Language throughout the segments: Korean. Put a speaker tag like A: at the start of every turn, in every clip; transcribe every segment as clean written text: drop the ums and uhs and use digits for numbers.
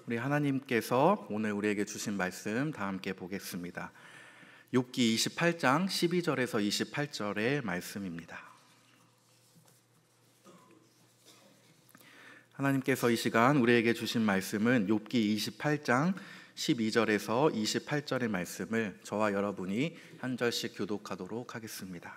A: 우리 하나님께서 오늘 우리에게 주신 말씀 다 함께 보겠습니다. 욥기 28장 12절에서 28절의 말씀입니다. 하나님께서 이 시간 우리에게 주신 말씀은 욥기 28장 12절에서 28절의 말씀을 저와 여러분이 한 절씩 교독하도록 하겠습니다.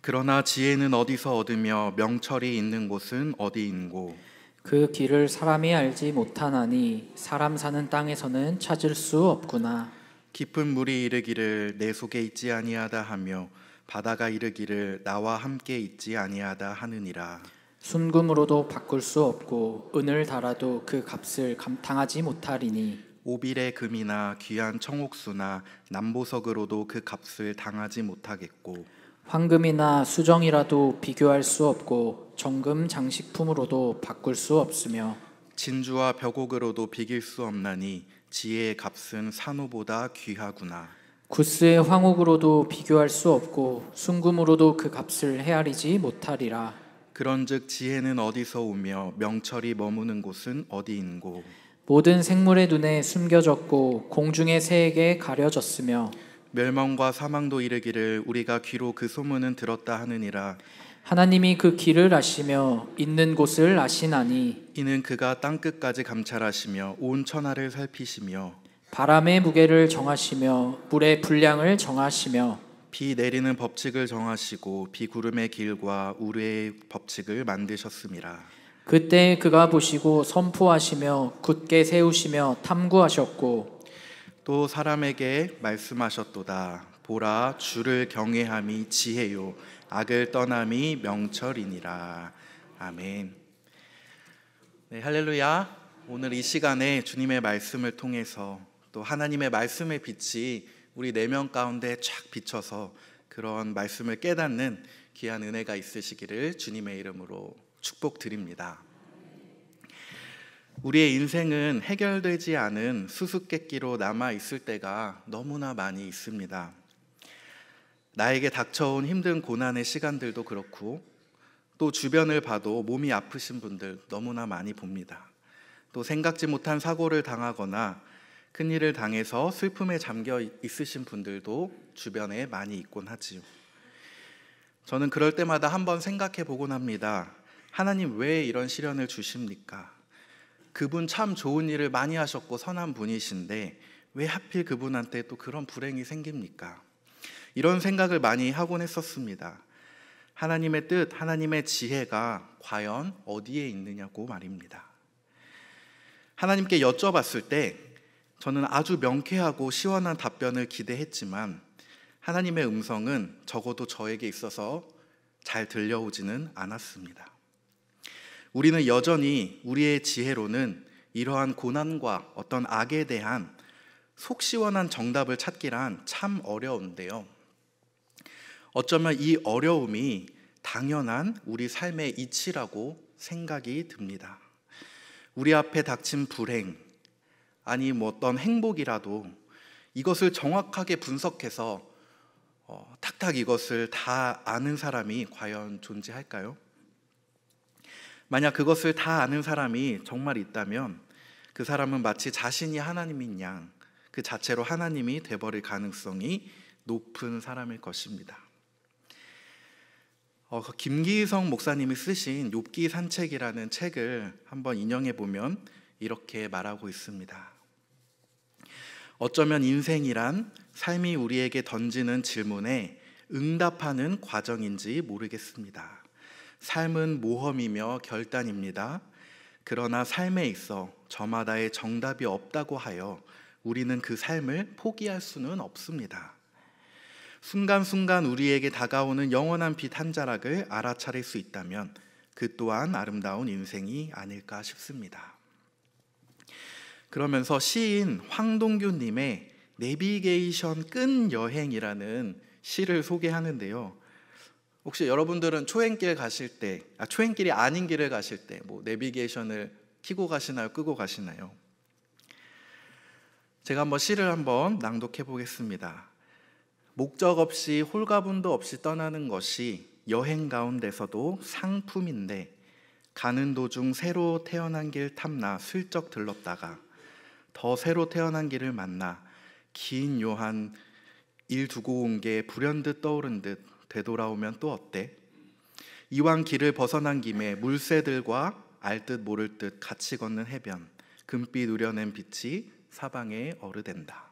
A: 그러나 지혜는 어디서 얻으며 명철이 있는 곳은 어디인고?
B: 그 길을 사람이 알지 못하나니 사람 사는 땅에서는 찾을 수 없구나.
A: 깊은 물이 이르기를 내 속에 있지 아니하다 하며 바다가 이르기를 나와 함께 있지 아니하다 하느니라.
B: 순금으로도 바꿀 수 없고 은을 달아도 그 값을 감당하지 못하리니
A: 오빌의 금이나 귀한 청옥수나 남보석으로도 그 값을 당하지 못하겠고
B: 황금이나 수정이라도 비교할 수 없고 정금 장식품으로도 바꿀 수 없으며
A: 진주와 벽옥으로도 비길 수 없나니 지혜의 값은 산호보다 귀하구나.
B: 구스의 황옥으로도 비교할 수 없고 순금으로도 그 값을 헤아리지 못하리라.
A: 그런즉 지혜는 어디서 오며 명철이 머무는 곳은 어디인고?
B: 모든 생물의 눈에 숨겨졌고 공중의 새에게 가려졌으며
A: 멸망과 사망도 이르기를 우리가 귀로 그 소문은 들었다 하느니라.
B: 하나님이 그 길을 아시며 있는 곳을 아시나니
A: 이는 그가 땅끝까지 감찰하시며 온 천하를 살피시며
B: 바람의 무게를 정하시며 물의 분량을 정하시며
A: 비 내리는 법칙을 정하시고 비구름의 길과 우레의 법칙을 만드셨음이라.
B: 그때 그가 보시고 선포하시며 굳게 세우시며 탐구하셨고
A: 또 사람에게 말씀하셨도다. 보라, 주를 경외함이 지혜요 악을 떠남이 명철이니라. 아멘. 네, 할렐루야. 오늘 이 시간에 주님의 말씀을 통해서 또 하나님의 말씀의 빛이 우리 내면 가운데 쫙 비춰서 그런 말씀을 깨닫는 귀한 은혜가 있으시기를 주님의 이름으로 축복드립니다. 우리의 인생은 해결되지 않은 수수께끼로 남아 있을 때가 너무나 많이 있습니다. 나에게 닥쳐온 힘든 고난의 시간들도 그렇고 또 주변을 봐도 몸이 아프신 분들 너무나 많이 봅니다. 또 생각지 못한 사고를 당하거나 큰일을 당해서 슬픔에 잠겨 있으신 분들도 주변에 많이 있곤 하지요. 저는 그럴 때마다 한번 생각해 보곤 합니다. 하나님 왜 이런 시련을 주십니까? 그분 참 좋은 일을 많이 하셨고 선한 분이신데 왜 하필 그분한테 또 그런 불행이 생깁니까? 이런 생각을 많이 하곤 했었습니다. 하나님의 뜻, 하나님의 지혜가 과연 어디에 있느냐고 말입니다. 하나님께 여쭤봤을 때 저는 아주 명쾌하고 시원한 답변을 기대했지만 하나님의 음성은 적어도 저에게 있어서 잘 들려오지는 않았습니다. 우리는 여전히 우리의 지혜로는 이러한 고난과 어떤 악에 대한 속 시원한 정답을 찾기란 참 어려운데요. 어쩌면 이 어려움이 당연한 우리 삶의 이치라고 생각이 듭니다. 우리 앞에 닥친 불행, 아니 어떤 행복이라도 이것을 정확하게 분석해서 탁탁 이것을 다 아는 사람이 과연 존재할까요? 만약 그것을 다 아는 사람이 정말 있다면 그 사람은 마치 자신이 하나님인 양 그 자체로 하나님이 되버릴 가능성이 높은 사람일 것입니다. 김기성 목사님이 쓰신 욥기 산책이라는 책을 한번 인용해 보면 이렇게 말하고 있습니다. 어쩌면 인생이란 삶이 우리에게 던지는 질문에 응답하는 과정인지 모르겠습니다. 삶은 모험이며 결단입니다. 그러나 삶에 있어 저마다의 정답이 없다고 하여 우리는 그 삶을 포기할 수는 없습니다. 순간순간 우리에게 다가오는 영원한 빛 한 자락을 알아차릴 수 있다면 그 또한 아름다운 인생이 아닐까 싶습니다. 그러면서 시인 황동규님의 내비게이션 끈 여행이라는 시를 소개하는데요. 혹시 여러분들은 초행길 가실 때, 초행길이 아닌 길을 가실 때 뭐 내비게이션을 켜고 가시나요? 끄고 가시나요? 제가 한번 시를 한번 낭독해 보겠습니다. 목적 없이 홀가분도 없이 떠나는 것이 여행 가운데서도 상품인데 가는 도중 새로 태어난 길 탐나 슬쩍 들렀다가 더 새로 태어난 길을 만나 긴 요한 일 두고 온 게 불현듯 떠오른 듯 되돌아오면 또 어때? 이왕 길을 벗어난 김에 물새들과 알 듯 모를 듯 같이 걷는 해변, 금빛 우려낸 빛이 사방에 어르댄다.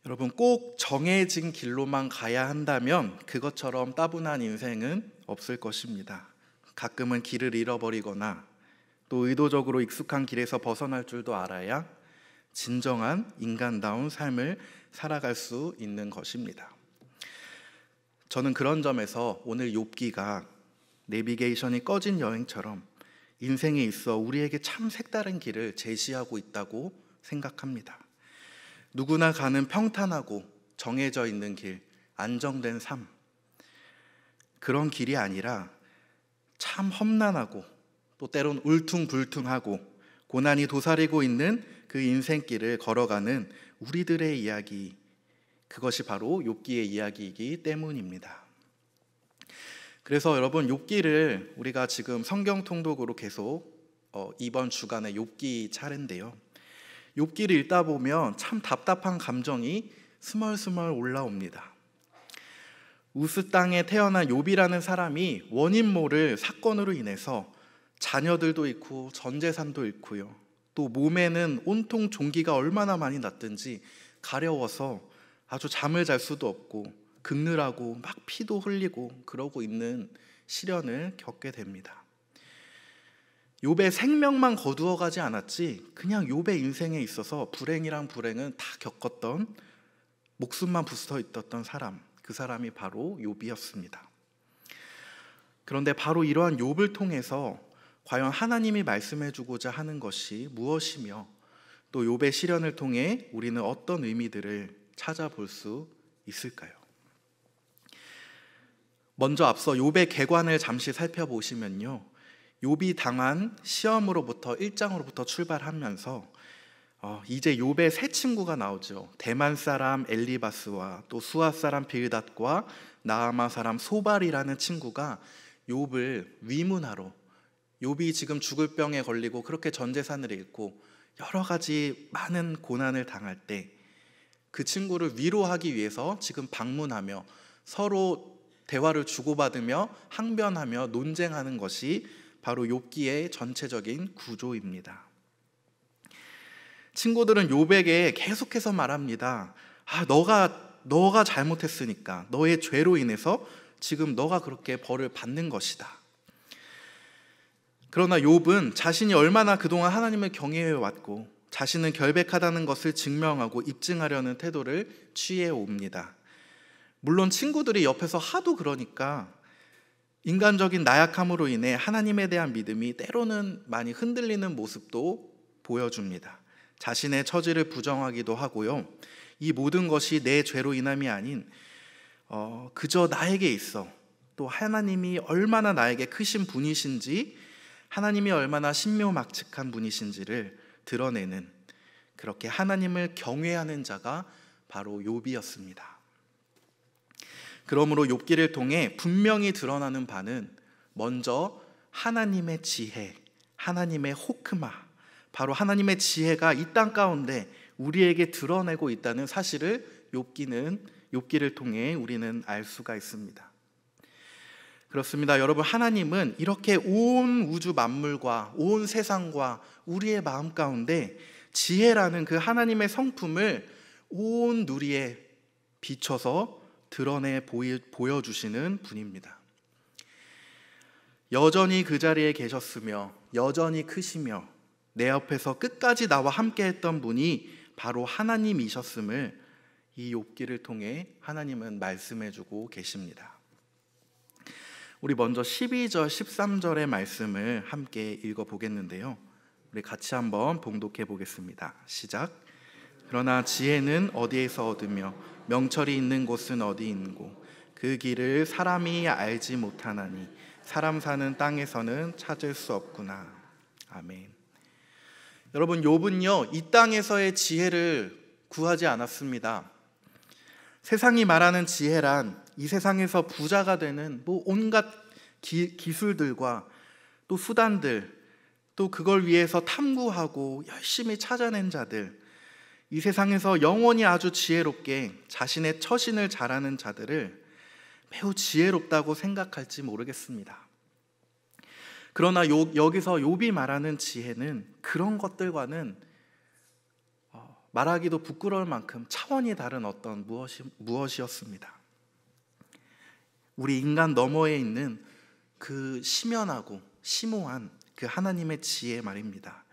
A: 여러분, 꼭 정해진 길로만 가야 한다면 그것처럼 따분한 인생은 없을 것입니다. 가끔은 길을 잃어버리거나 또 의도적으로 익숙한 길에서 벗어날 줄도 알아야 진정한 인간다운 삶을 살아갈 수 있는 것입니다. 저는 그런 점에서 오늘 욥기가 내비게이션이 꺼진 여행처럼 인생에 있어 우리에게 참 색다른 길을 제시하고 있다고 생각합니다. 누구나 가는 평탄하고 정해져 있는 길, 안정된 삶, 그런 길이 아니라 참 험난하고 또 때론 울퉁불퉁하고 고난이 도사리고 있는 그 인생길을 걸어가는 우리들의 이야기, 그것이 바로 욥기의 이야기이기 때문입니다. 그래서 여러분, 욥기를 우리가 지금 성경 통독으로 계속 이번 주간에 욥기 차례인데요, 욥기를 읽다 보면 참 답답한 감정이 스멀스멀 올라옵니다. 우스 땅에 태어난 욥이라는 사람이 원인 모를 사건으로 인해서 자녀들도 잃고 전 재산도 잃고요, 또 몸에는 온통 종기가 얼마나 많이 났든지 가려워서 아주 잠을 잘 수도 없고 긁느라고 막 피도 흘리고 그러고 있는 시련을 겪게 됩니다. 욥의 생명만 거두어가지 않았지 그냥 욥의 인생에 있어서 불행이란 불행은 다 겪었던, 목숨만 붙어 있었던 사람, 그 사람이 바로 욥이었습니다. 그런데 바로 이러한 욥을 통해서 과연 하나님이 말씀해 주고자 하는 것이 무엇이며 또 욥의 시련을 통해 우리는 어떤 의미들을 찾아볼 수 있을까요? 먼저 앞서 욥의 계관을 잠시 살펴보시면요, 욥이 당한 시험으로부터 1장으로부터 출발하면서 이제 욥의 세 친구가 나오죠. 대만 사람 엘리바스와 또 수아 사람 빌닷과 나아마 사람 소발이라는 친구가 욥을 위문하러, 욥이 지금 죽을 병에 걸리고 그렇게 전 재산을 잃고 여러 가지 많은 고난을 당할 때 그 친구를 위로하기 위해서 지금 방문하며 서로 대화를 주고받으며 항변하며 논쟁하는 것이 바로 욥기의 전체적인 구조입니다. 친구들은 욥에게 계속해서 말합니다. 너가 잘못했으니까, 너의 죄로 인해서 지금 너가 그렇게 벌을 받는 것이다. 그러나 욥은 자신이 얼마나 그동안 하나님을 경외해왔고 자신은 결백하다는 것을 증명하고 입증하려는 태도를 취해옵니다. 물론 친구들이 옆에서 하도 그러니까 인간적인 나약함으로 인해 하나님에 대한 믿음이 때로는 많이 흔들리는 모습도 보여줍니다. 자신의 처지를 부정하기도 하고요, 이 모든 것이 내 죄로 인함이 아닌 그저 나에게 있어, 또 하나님이 얼마나 나에게 크신 분이신지, 하나님이 얼마나 신묘막측한 분이신지를 드러내는, 그렇게 하나님을 경외하는 자가 바로 욥이었습니다. 그러므로 욥기를 통해 분명히 드러나는 바는 먼저 하나님의 지혜, 하나님의 호크마, 바로 하나님의 지혜가 이 땅 가운데 우리에게 드러내고 있다는 사실을 욥기를 통해 우리는 알 수가 있습니다. 그렇습니다. 여러분, 하나님은 이렇게 온 우주 만물과 온 세상과 우리의 마음 가운데 지혜라는 그 하나님의 성품을 온 누리에 비춰서 드러내 보여주시는 분입니다. 여전히 그 자리에 계셨으며 여전히 크시며 내 옆에서 끝까지 나와 함께 했던 분이 바로 하나님이셨음을 이 욥기를 통해 하나님은 말씀해주고 계십니다. 우리 먼저 12절, 13절의 말씀을 함께 읽어보겠는데요, 우리 같이 한번 봉독해 보겠습니다. 시작. 그러나 지혜는 어디에서 얻으며 명철이 있는 곳은 어디 있고 그 길을 사람이 알지 못하나니 사람 사는 땅에서는 찾을 수 없구나. 아멘. 여러분, 욥은요 이 땅에서의 지혜를 구하지 않았습니다. 세상이 말하는 지혜란 이 세상에서 부자가 되는 온갖 기술들과 또 수단들, 또 그걸 위해서 탐구하고 열심히 찾아낸 자들, 이 세상에서 영원히 아주 지혜롭게 자신의 처신을 잘하는 자들을 매우 지혜롭다고 생각할지 모르겠습니다. 그러나 여기서 욥이 말하는 지혜는 그런 것들과는 말하기도 부끄러울 만큼 차원이 다른 어떤 무엇이었습니다. 우리 인간 너머에 있는 그 심연하고 심오한 그 하나님의 지혜 말입니다.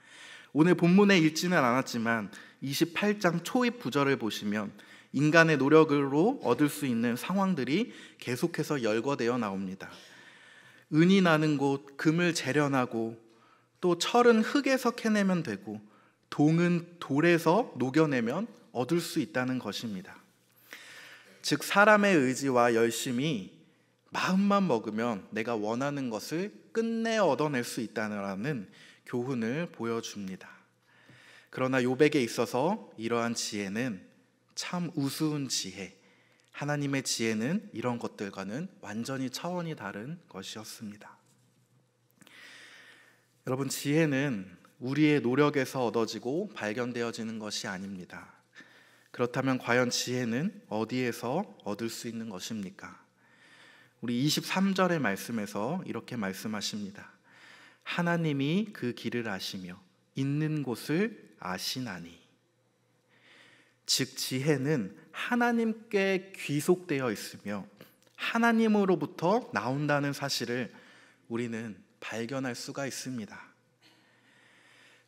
A: 오늘 본문에 읽지는 않았지만 28장 초입 구절을 보시면 인간의 노력으로 얻을 수 있는 상황들이 계속해서 열거되어 나옵니다. 은이 나는 곳, 금을 재련하고, 또 철은 흙에서 캐내면 되고, 동은 돌에서 녹여내면 얻을 수 있다는 것입니다. 즉 사람의 의지와 열심이 마음만 먹으면 내가 원하는 것을 끝내 얻어낼 수 있다는 교훈을 보여줍니다. 그러나 욥에게 있어서 이러한 지혜는 참 우스운 지혜, 하나님의 지혜는 이런 것들과는 완전히 차원이 다른 것이었습니다. 여러분, 지혜는 우리의 노력에서 얻어지고 발견되어지는 것이 아닙니다. 그렇다면 과연 지혜는 어디에서 얻을 수 있는 것입니까? 우리 23절의 말씀에서 이렇게 말씀하십니다. 하나님이 그 길을 아시며 있는 곳을 아시나니. 즉 지혜는 하나님께 귀속되어 있으며 하나님으로부터 나온다는 사실을 우리는 발견할 수가 있습니다.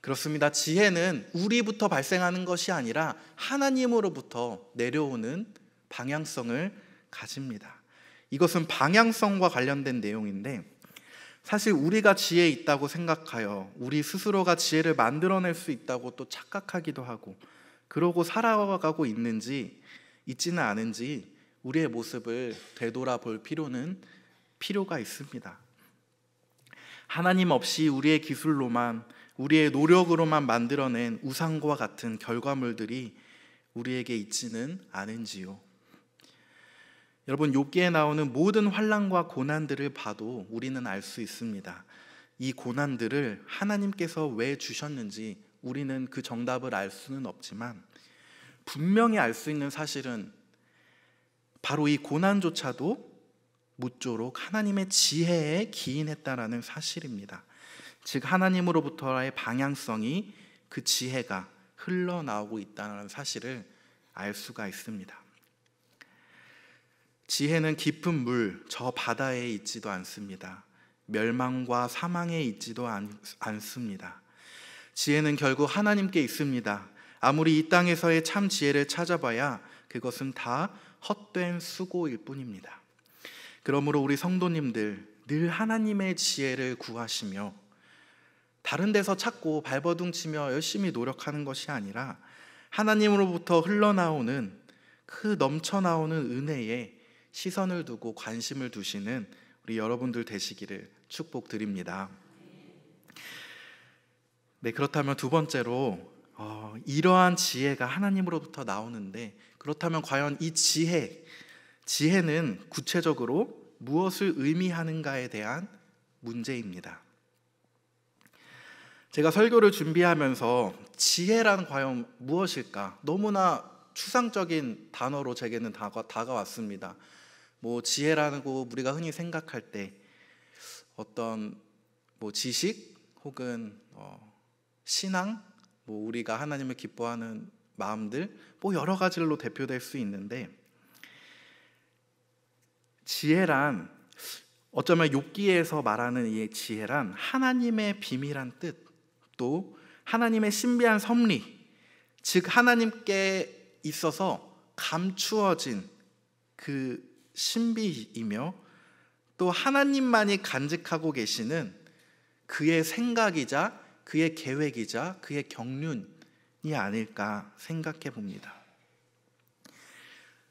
A: 그렇습니다. 지혜는 우리부터 발생하는 것이 아니라 하나님으로부터 내려오는 방향성을 가집니다. 이것은 방향성과 관련된 내용인데, 사실 우리가 지혜 있다고 생각하여 우리 스스로가 지혜를 만들어낼 수 있다고 또 착각하기도 하고, 그러고 살아가고 있지는 않은지 우리의 모습을 되돌아볼 필요가 있습니다. 하나님 없이 우리의 기술로만, 우리의 노력으로만 만들어낸 우상과 같은 결과물들이 우리에게 있지는 않은지요. 여러분, 욥기에 나오는 모든 환난과 고난들을 봐도 우리는 알 수 있습니다. 이 고난들을 하나님께서 왜 주셨는지 우리는 그 정답을 알 수는 없지만, 분명히 알 수 있는 사실은 바로 이 고난조차도 무쪼록 하나님의 지혜에 기인했다라는 사실입니다. 즉 하나님으로부터의 방향성이, 그 지혜가 흘러나오고 있다는 사실을 알 수가 있습니다. 지혜는 깊은 물, 저 바다에 있지도 않습니다. 멸망과 사망에 있지도 않습니다. 지혜는 결국 하나님께 있습니다. 아무리 이 땅에서의 참 지혜를 찾아봐야 그것은 다 헛된 수고일 뿐입니다. 그러므로 우리 성도님들 늘 하나님의 지혜를 구하시며 다른 데서 찾고 발버둥치며 열심히 노력하는 것이 아니라 하나님으로부터 흘러나오는 그 넘쳐나오는 은혜에 시선을 두고 관심을 두시는 우리 여러분들 되시기를 축복드립니다. 네, 그렇다면 두 번째로 이러한 지혜가 하나님으로부터 나오는데, 그렇다면 과연 이 지혜는 구체적으로 무엇을 의미하는가에 대한 문제입니다. 제가 설교를 준비하면서 지혜란 과연 무엇일까? 너무나 추상적인 단어로 제게는 다가왔습니다. 지혜라고 우리가 흔히 생각할 때 어떤 지식 혹은 신앙, 우리가 하나님을 기뻐하는 마음들, 여러 가지로 대표될 수 있는데, 지혜란 어쩌면 욥기에서 말하는 이 지혜란 하나님의 비밀한 뜻, 또 하나님의 신비한 섭리, 즉 하나님께 있어서 감추어진 그 신비이며, 또 하나님만이 간직하고 계시는 그의 생각이자 그의 계획이자 그의 경륜이 아닐까 생각해 봅니다.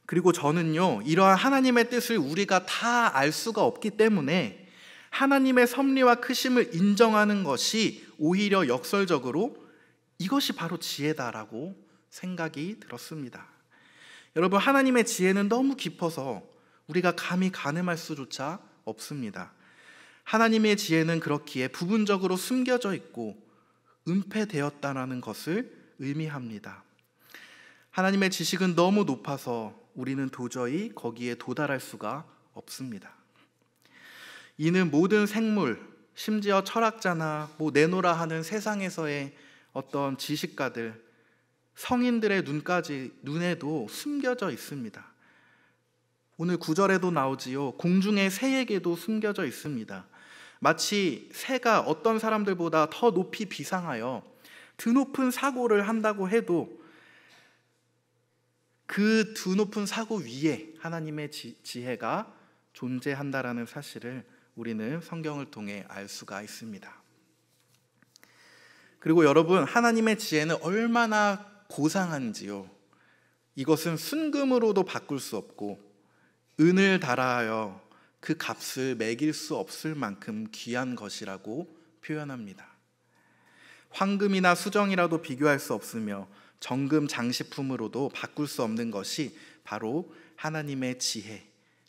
A: 그리고 저는요, 이러한 하나님의 뜻을 우리가 다 알 수가 없기 때문에 하나님의 섭리와 크심을 인정하는 것이 오히려 역설적으로 이것이 바로 지혜다라고 생각이 들었습니다. 여러분, 하나님의 지혜는 너무 깊어서 우리가 감히 가늠할 수조차 없습니다. 하나님의 지혜는 그렇기에 부분적으로 숨겨져 있고 은폐되었다라는 것을 의미합니다. 하나님의 지식은 너무 높아서 우리는 도저히 거기에 도달할 수가 없습니다. 이는 모든 생물, 심지어 철학자나 내노라 하는 세상에서의 어떤 지식가들, 성인들의 눈에도 숨겨져 있습니다. 오늘 9절에도 나오지요. 공중의 새에게도 숨겨져 있습니다. 마치 새가 어떤 사람들보다 더 높이 비상하여 드높은 사고를 한다고 해도 그 드높은 사고 위에 하나님의 지혜가 존재한다라는 사실을 우리는 성경을 통해 알 수가 있습니다. 그리고 여러분, 하나님의 지혜는 얼마나 고상한지요. 이것은 순금으로도 바꿀 수 없고 은을 달아하여 그 값을 매길 수 없을 만큼 귀한 것이라고 표현합니다. 황금이나 수정이라도 비교할 수 없으며 정금 장식품으로도 바꿀 수 없는 것이 바로 하나님의 지혜,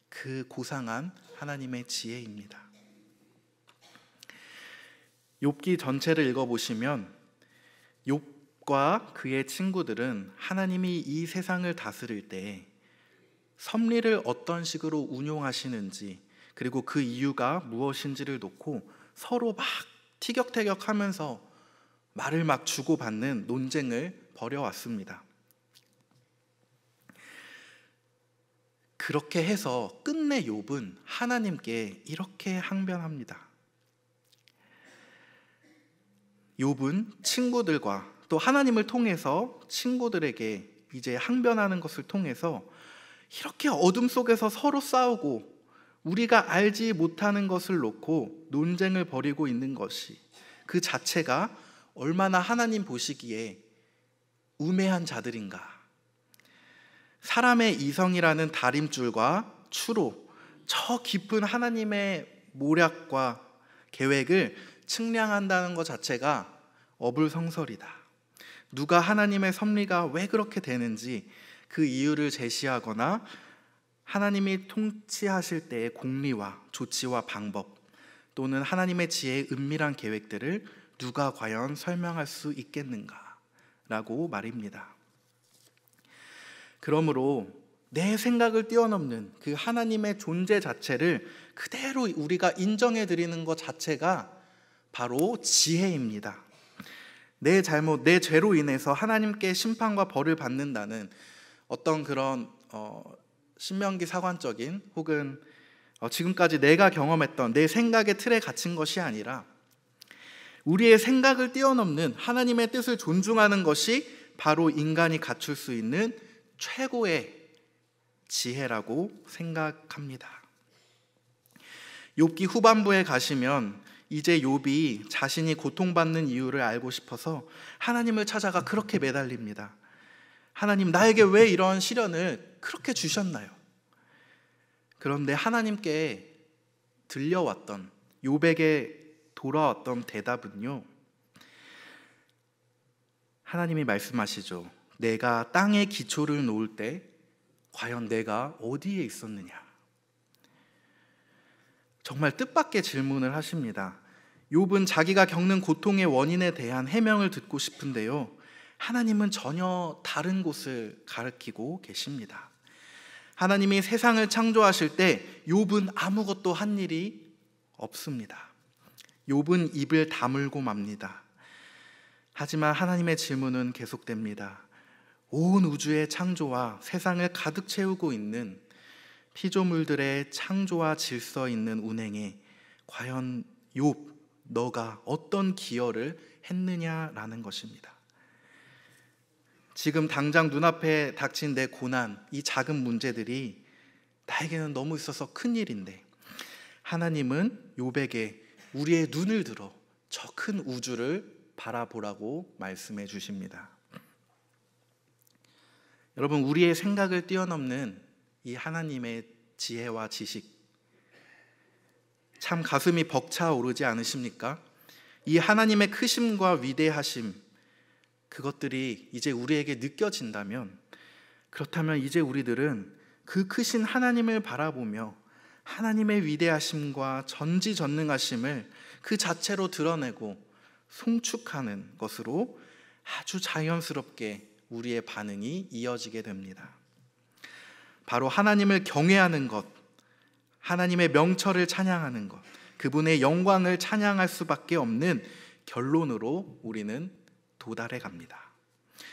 A: 그 고상한 하나님의 지혜입니다. 욥기 전체를 읽어보시면 욥과 그의 친구들은 하나님이 이 세상을 다스릴 때 섭리를 어떤 식으로 운용하시는지, 그리고 그 이유가 무엇인지를 놓고 서로 막 티격태격하면서 말을 막 주고받는 논쟁을 벌여왔습니다. 그렇게 해서 끝내 욥은 하나님께 이렇게 항변합니다. 욥은 친구들과 또 하나님을 통해서 친구들에게 이제 항변하는 것을 통해서 이렇게 어둠 속에서 서로 싸우고 우리가 알지 못하는 것을 놓고 논쟁을 벌이고 있는 것이 그 자체가 얼마나 하나님 보시기에 우매한 자들인가. 사람의 이성이라는 다림줄과 추로, 저 깊은 하나님의 모략과 계획을 측량한다는 것 자체가 어불성설이다. 누가 하나님의 섭리가 왜 그렇게 되는지 그 이유를 제시하거나 하나님이 통치하실 때의 공리와 조치와 방법, 또는 하나님의 지혜의 은밀한 계획들을 누가 과연 설명할 수 있겠는가 라고 말입니다. 그러므로 내 생각을 뛰어넘는 그 하나님의 존재 자체를 그대로 우리가 인정해 드리는 것 자체가 바로 지혜입니다. 내 잘못, 내 죄로 인해서 하나님께 심판과 벌을 받는다는 어떤 그런 신명기 사관적인 혹은 지금까지 내가 경험했던 내 생각의 틀에 갇힌 것이 아니라 우리의 생각을 뛰어넘는 하나님의 뜻을 존중하는 것이 바로 인간이 갖출 수 있는 최고의 지혜라고 생각합니다. 욥기 후반부에 가시면 이제 욥이 자신이 고통받는 이유를 알고 싶어서 하나님을 찾아가 그렇게 매달립니다. 하나님, 나에게 왜 이런 시련을 그렇게 주셨나요? 그런데 하나님께 들려왔던, 욥에게 돌아왔던 대답은요, 하나님이 말씀하시죠. 내가 땅에 기초를 놓을 때 과연 내가 어디에 있었느냐? 정말 뜻밖의 질문을 하십니다. 욥은 자기가 겪는 고통의 원인에 대한 해명을 듣고 싶은데요, 하나님은 전혀 다른 곳을 가리키고 계십니다. 하나님이 세상을 창조하실 때 욥은 아무것도 한 일이 없습니다. 욥은 입을 다물고 맙니다. 하지만 하나님의 질문은 계속됩니다. 온 우주의 창조와 세상을 가득 채우고 있는 피조물들의 창조와 질서 있는 운행에 과연 욥, 너가 어떤 기여를 했느냐라는 것입니다. 지금 당장 눈앞에 닥친 내 고난, 이 작은 문제들이 나에게는 너무 있어서 큰일인데 하나님은 욥에게 우리의 눈을 들어 저 큰 우주를 바라보라고 말씀해 주십니다. 여러분, 우리의 생각을 뛰어넘는 이 하나님의 지혜와 지식, 참 가슴이 벅차오르지 않으십니까? 이 하나님의 크심과 위대하심, 그것들이 이제 우리에게 느껴진다면, 그렇다면 이제 우리들은 그 크신 하나님을 바라보며 하나님의 위대하심과 전지전능하심을 그 자체로 드러내고 송축하는 것으로 아주 자연스럽게 우리의 반응이 이어지게 됩니다. 바로 하나님을 경외하는 것, 하나님의 명철을 찬양하는 것, 그분의 영광을 찬양할 수밖에 없는 결론으로 우리는 도달해 갑니다.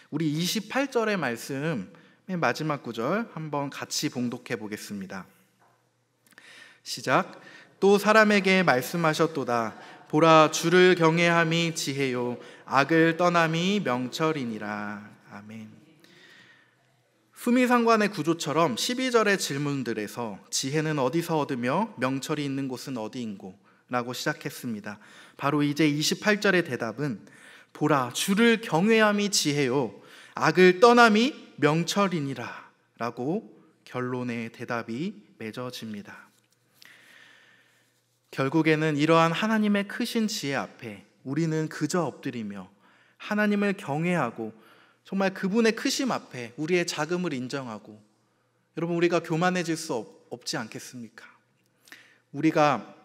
A: 우리 28절의 말씀 맨 마지막 구절 한번 같이 봉독해 보겠습니다. 시작. 또 사람에게 말씀하셨도다. 보라, 주를 경외함이 지혜요 악을 떠남이 명철이니라. 아멘. 수미상관의 구조처럼 12절의 질문들에서 지혜는 어디서 얻으며 명철이 있는 곳은 어디인고? 라고 시작했습니다. 바로 이제 28절의 대답은 보라, 주를 경외함이 지혜요 악을 떠남이 명철이니라 라고 결론의 대답이 맺어집니다. 결국에는 이러한 하나님의 크신 지혜 앞에 우리는 그저 엎드리며 하나님을 경외하고 정말 그분의 크심 앞에 우리의 작음을 인정하고, 여러분, 우리가 교만해질 수 없지 않겠습니까? 우리가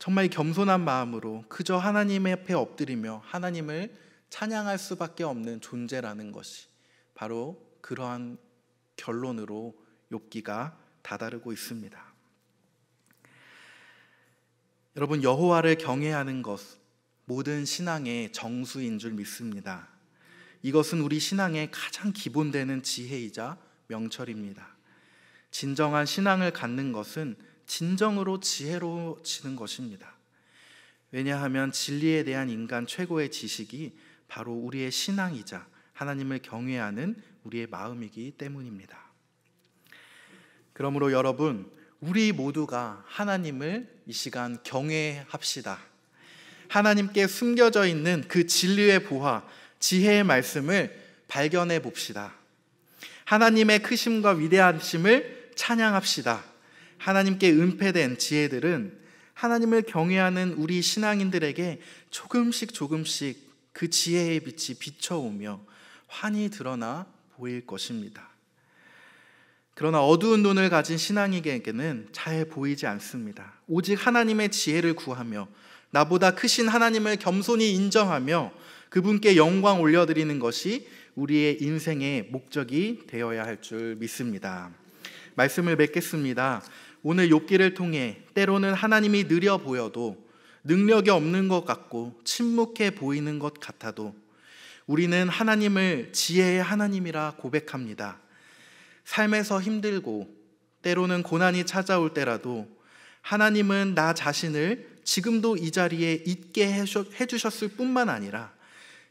A: 정말 겸손한 마음으로 그저 하나님 앞에 엎드리며 하나님을 찬양할 수밖에 없는 존재라는 것이 바로 그러한 결론으로 욥기가 다다르고 있습니다. 여러분, 여호와를 경외하는 것, 모든 신앙의 정수인 줄 믿습니다. 이것은 우리 신앙의 가장 기본되는 지혜이자 명철입니다. 진정한 신앙을 갖는 것은 진정으로 지혜로워지는 것입니다. 왜냐하면 진리에 대한 인간 최고의 지식이 바로 우리의 신앙이자 하나님을 경외하는 우리의 마음이기 때문입니다. 그러므로 여러분, 우리 모두가 하나님을 이 시간 경외합시다. 하나님께 숨겨져 있는 그 진리의 보화, 지혜의 말씀을 발견해 봅시다. 하나님의 크심과 위대하심을 찬양합시다. 하나님께 은폐된 지혜들은 하나님을 경외하는 우리 신앙인들에게 조금씩 그 지혜의 빛이 비춰오며 환히 드러나 보일 것입니다. 그러나 어두운 눈을 가진 신앙인에게는 잘 보이지 않습니다. 오직 하나님의 지혜를 구하며 나보다 크신 하나님을 겸손히 인정하며 그분께 영광 올려드리는 것이 우리의 인생의 목적이 되어야 할 줄 믿습니다. 말씀을 맺겠습니다. 오늘 욥기를 통해 때로는 하나님이 느려 보여도 능력이 없는 것 같고 침묵해 보이는 것 같아도 우리는 하나님을 지혜의 하나님이라 고백합니다. 삶에서 힘들고 때로는 고난이 찾아올 때라도 하나님은 나 자신을 지금도 이 자리에 있게 해주셨을 뿐만 아니라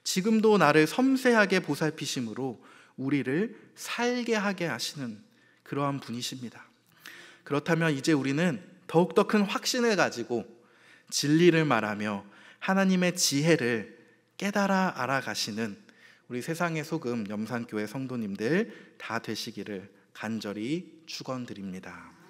A: 지금도 나를 섬세하게 보살피심으로 우리를 살게 하게 하시는 그러한 분이십니다. 그렇다면 이제 우리는 더욱더 큰 확신을 가지고 진리를 말하며 하나님의 지혜를 깨달아 알아가시는 우리 세상의 소금 염산교회 성도님들 다 되시기를 간절히 축원드립니다.